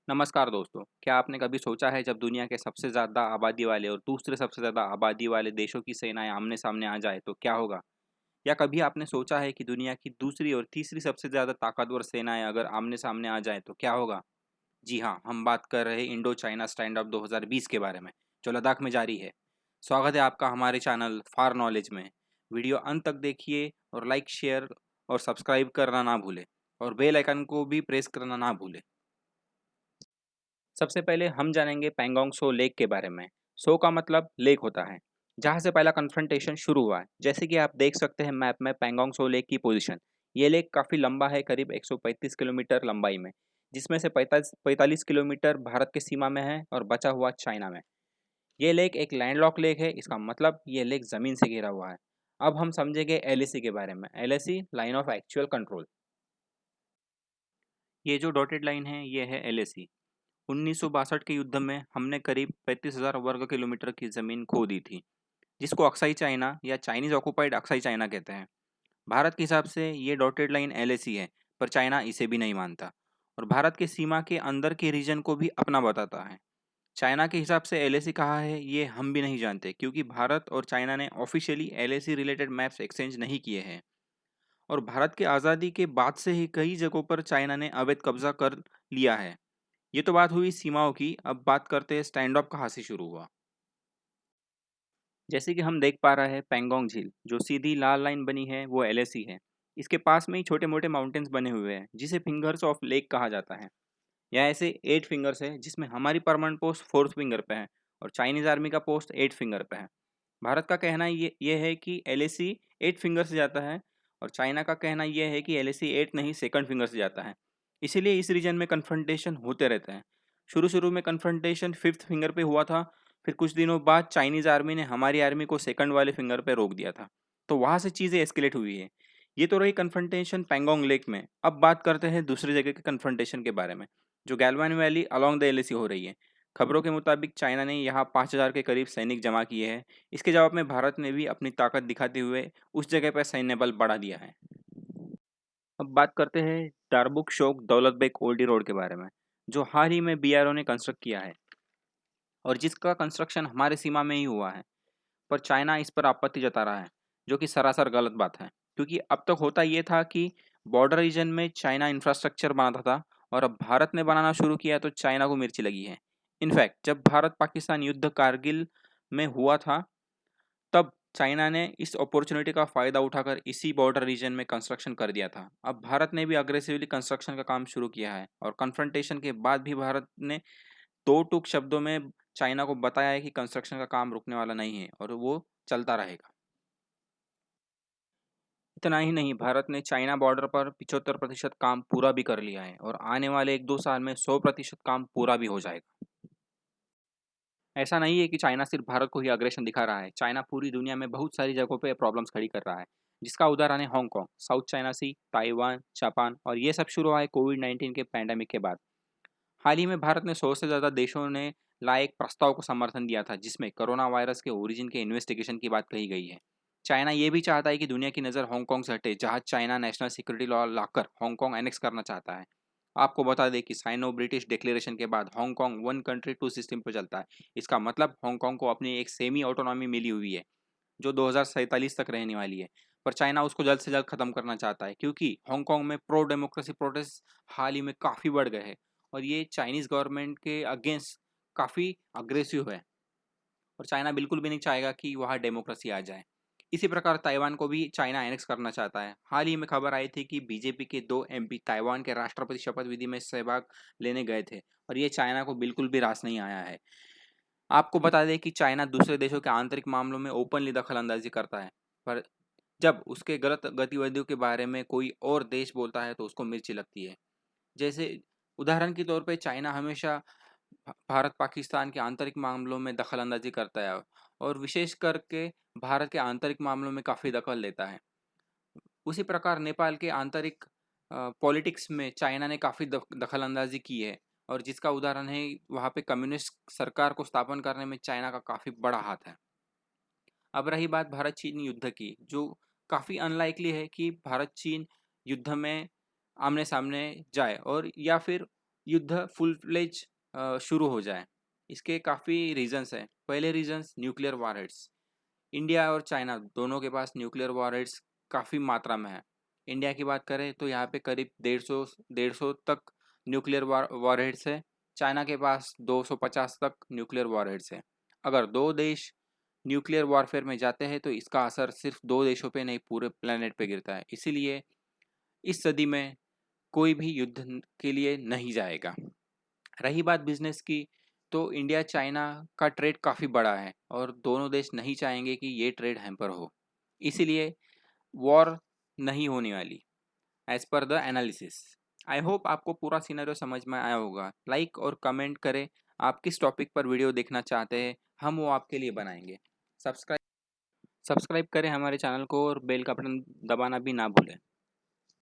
नमस्कार दोस्तों, क्या आपने कभी सोचा है जब दुनिया के सबसे ज़्यादा आबादी वाले और दूसरे सबसे ज़्यादा आबादी वाले देशों की सेनाएं आमने-सामने आ जाए तो क्या होगा? या कभी आपने सोचा है कि दुनिया की दूसरी और तीसरी सबसे ज़्यादा ताकतवर सेनाएं अगर आमने-सामने आ जाएं तो क्या होगा? जी हाँ, हम बात कर रहे हैं इंडो चाइना स्टैंड अप 2020 के बारे में, जो लद्दाख में जारी है। स्वागत है आपका हमारे चैनल फार नॉलेज में। वीडियो अंत तक देखिए और लाइक, शेयर और सब्सक्राइब करना ना भूलें और बेल आइकन को भी प्रेस करना ना भूलें। सबसे पहले हम जानेंगे पैंगोंग सो लेक के बारे में। सो का मतलब लेक होता है, जहाँ से पहला कन्फ्रंटेशन शुरू हुआ है। जैसे कि आप देख सकते हैं मैप में पैंगोंग सो लेक की पोजीशन। ये लेक काफ़ी लंबा है, करीब 135 किलोमीटर लंबाई में, जिसमें से 45 किलोमीटर भारत के सीमा में है और बचा हुआ चाइना में। ये लेक एक लैंडलॉक लेक है, इसका मतलब ये लेक ज़मीन से घिरा हुआ है। अब हम समझेंगे एलएसी के बारे में। LAC line of actual control. ये जो डॉटेड लाइन है ये है एलएसी। 1962 के युद्ध में हमने करीब 35,000 वर्ग किलोमीटर की ज़मीन खो दी थी, जिसको अक्साई चाइना या चाइनीज़ ऑक्युपाइड अक्साई चाइना कहते हैं। भारत के हिसाब से ये डॉटेड लाइन एलएसी है, पर चाइना इसे भी नहीं मानता और भारत के सीमा के अंदर के रीजन को भी अपना बताता है। चाइना के हिसाब से एलएसी कहाँ है ये हम भी नहीं जानते, क्योंकि भारत और चाइना ने officially LAC related maps exchange नहीं किए हैं और भारत की आज़ादी के बाद से ही कई जगहों पर चाइना ने अवैध कब्जा कर लिया है। ये तो बात हुई सीमाओं की, अब बात करते हैं स्टैंड ऑफ कहाँ से शुरू हुआ। जैसे कि हम देख पा रहे हैं पैंगोंग झील, जो सीधी लाल लाइन बनी है वो एलएसी है। इसके पास में ही छोटे मोटे माउंटेन्स बने हुए हैं, जिसे फिंगर्स ऑफ लेक कहा जाता है। यह ऐसे 8 फिंगर्स है, जिसमें हमारी परमानेंट पोस्ट 4th फिंगर पे है और चाइनीज आर्मी का पोस्ट 8 फिंगर पे है। भारत का कहना ये है कि एलएसी 8 फिंगर से जाता है और चाइना का कहना यह है कि एलएसी 8 नहीं, 2nd फिंगर से जाता है। इसीलिए इस रीजन में कन्फ्रंटेशन होते रहते हैं। शुरू शुरू में कन्फ्रंटेशन 5th फिंगर पे हुआ था, फिर कुछ दिनों बाद चाइनीज़ आर्मी ने हमारी आर्मी को सेकंड वाले फिंगर पे रोक दिया था। तो वहाँ से चीज़ें एस्केलेट हुई है। ये तो रही कन्फ्रंटेशन पैंगोंग लेक में। अब बात करते हैं दूसरी जगह के कन्फ्रंटेशन के बारे में, जो गैल्वान वैली अलोंग द एलएसी हो रही है। खबरों के मुताबिक चाइना ने यहाँ 5,000 के करीब सैनिक जमा किए हैं। इसके जवाब में भारत ने भी अपनी ताकत दिखाते हुए उस जगह पर सैन्य बल बढ़ा दिया है। अब बात करते हैं दारबुक शोक दौलत बेग ओल्डी रोड के बारे में, जो हाल ही में बीआरओ ने कंस्ट्रक्ट किया है और जिसका कंस्ट्रक्शन हमारे सीमा में ही हुआ है। पर चाइना इस पर आपत्ति जता रहा है, जो कि सरासर गलत बात है, क्योंकि अब तक होता ये था कि बॉर्डर रीजन में चाइना इंफ्रास्ट्रक्चर बनाता था और अब भारत ने बनाना शुरू किया तो चाइना को मिर्ची लगी है। इनफैक्ट जब भारत पाकिस्तान युद्ध कारगिल में हुआ था, तब चाइना ने इस अपॉर्चुनिटी का फ़ायदा उठाकर इसी बॉर्डर रीजन में कंस्ट्रक्शन कर दिया था। अब भारत ने भी अग्रेसिवली कंस्ट्रक्शन का काम शुरू किया है और कन्फ्रंटेशन के बाद भी भारत ने दो टूक शब्दों में चाइना को बताया है कि कंस्ट्रक्शन का काम रुकने वाला नहीं है और वो चलता रहेगा। इतना ही नहीं, भारत ने चाइना बॉर्डर पर 75% काम पूरा भी कर लिया है और आने वाले 1-2 साल में 100% काम पूरा भी हो जाएगा। ऐसा नहीं है कि चाइना सिर्फ भारत को ही अग्रेशन दिखा रहा है। चाइना पूरी दुनिया में बहुत सारी जगहों पे प्रॉब्लम्स खड़ी कर रहा है, जिसका उदाहरण है हांगकांग, साउथ चाइना सी, ताइवान, जापान, और ये सब शुरू हुआ है कोविड-19 के पैंडेमिक के बाद। हाल ही में भारत ने 100 से ज़्यादा देशों ने लाए एक प्रस्ताव को समर्थन दिया था, जिसमें कोरोना वायरस के ओरिजिन के इन्वेस्टिगेशन की बात कही गई है। चाइना ये भी चाहता है कि दुनिया की नज़र हांगकांग से हटे, जहां चाइना नेशनल सिक्योरिटी लॉ लाकर हांगकांग एनेक्स करना चाहता है। आपको बता दें कि साइनो ब्रिटिश डिक्लेरेशन के बाद Hong Kong one country two system पर चलता है। इसका मतलब हांगकांग को अपनी एक सेमी ऑटोनॉमी मिली हुई है, जो 2047 तक रहने वाली है। पर चाइना उसको जल्द से जल्द खत्म करना चाहता है, क्योंकि हांगकांग में प्रो डेमोक्रेसी प्रोटेस्ट हाल ही में काफ़ी बढ़ गए हैं और ये चाइनीज़ गवर्नमेंट के अगेंस्ट काफ़ी अग्रेसिव है और चाइना बिल्कुल भी नहीं चाहेगा कि वहाँ डेमोक्रेसी आ जाए। इसी प्रकार ताइवान को भी चाइना एनेक्स करना चाहता है। हाल ही में खबर आई थी कि बीजेपी के 2 एमपी ताइवान के राष्ट्रपति शपथ विधि में सहभाग लेने गए थे और ये चाइना को बिल्कुल भी रास नहीं आया है। आपको बता दें कि चाइना दूसरे देशों के आंतरिक मामलों में ओपनली दखल-अंदाज़ी करता है, पर जब उसके गलत गतिविधियों के बारे में कोई और देश बोलता है तो उसको मिर्ची लगती है। जैसे उदाहरण के तौर पे चाइना हमेशा भारत-पाकिस्तान के आंतरिक मामलों में दखल-अंदाज़ी करता है और विशेष करके भारत के आंतरिक मामलों में काफ़ी दखल लेता है। उसी प्रकार नेपाल के आंतरिक पॉलिटिक्स में चाइना ने काफ़ी दखल-अंदाज़ी की है और जिसका उदाहरण है वहाँ पे कम्युनिस्ट सरकार को स्थापन करने में चाइना का काफ़ी बड़ा हाथ है। अब रही बात भारत-चीन युद्ध की, जो काफ़ी अनलाइकली है कि भारत-चीन युद्ध में आमने-सामने जाए और या फिर युद्ध फुल फ्लेज शुरू हो जाए। इसके काफ़ी रीजंस हैं। पहले रीजंस न्यूक्लियर वॉरहेड्स। इंडिया और चाइना दोनों के पास न्यूक्लियर वॉरहेड्स काफ़ी मात्रा में है। इंडिया की बात करें तो यहाँ पे करीब 150 तक न्यूक्लियर वॉरहेड्स है। चाइना के पास 250 तक न्यूक्लियर वॉरहेड्स है। अगर दो देश न्यूक्लियर वॉरफेयर में जाते हैं तो इसका असर सिर्फ दो देशों पे नहीं, पूरे प्लेनेट पे गिरता है। इसीलिए इस सदी में कोई भी युद्ध के लिए नहीं जाएगा। रही बात बिजनेस की, तो इंडिया चाइना का ट्रेड काफ़ी बड़ा है और दोनों देश नहीं चाहेंगे कि ये ट्रेड हैम्पर हो। इसीलिए वॉर नहीं होने वाली, as per the analysis. I hope आपको पूरा सिनेरियो समझ में आया होगा। लाइक और कमेंट करें आप किस टॉपिक पर वीडियो देखना चाहते हैं, हम वो आपके लिए बनाएंगे। सब्सक्राइब करें हमारे चैनल को और बेल का बटन दबाना भी ना भूलें।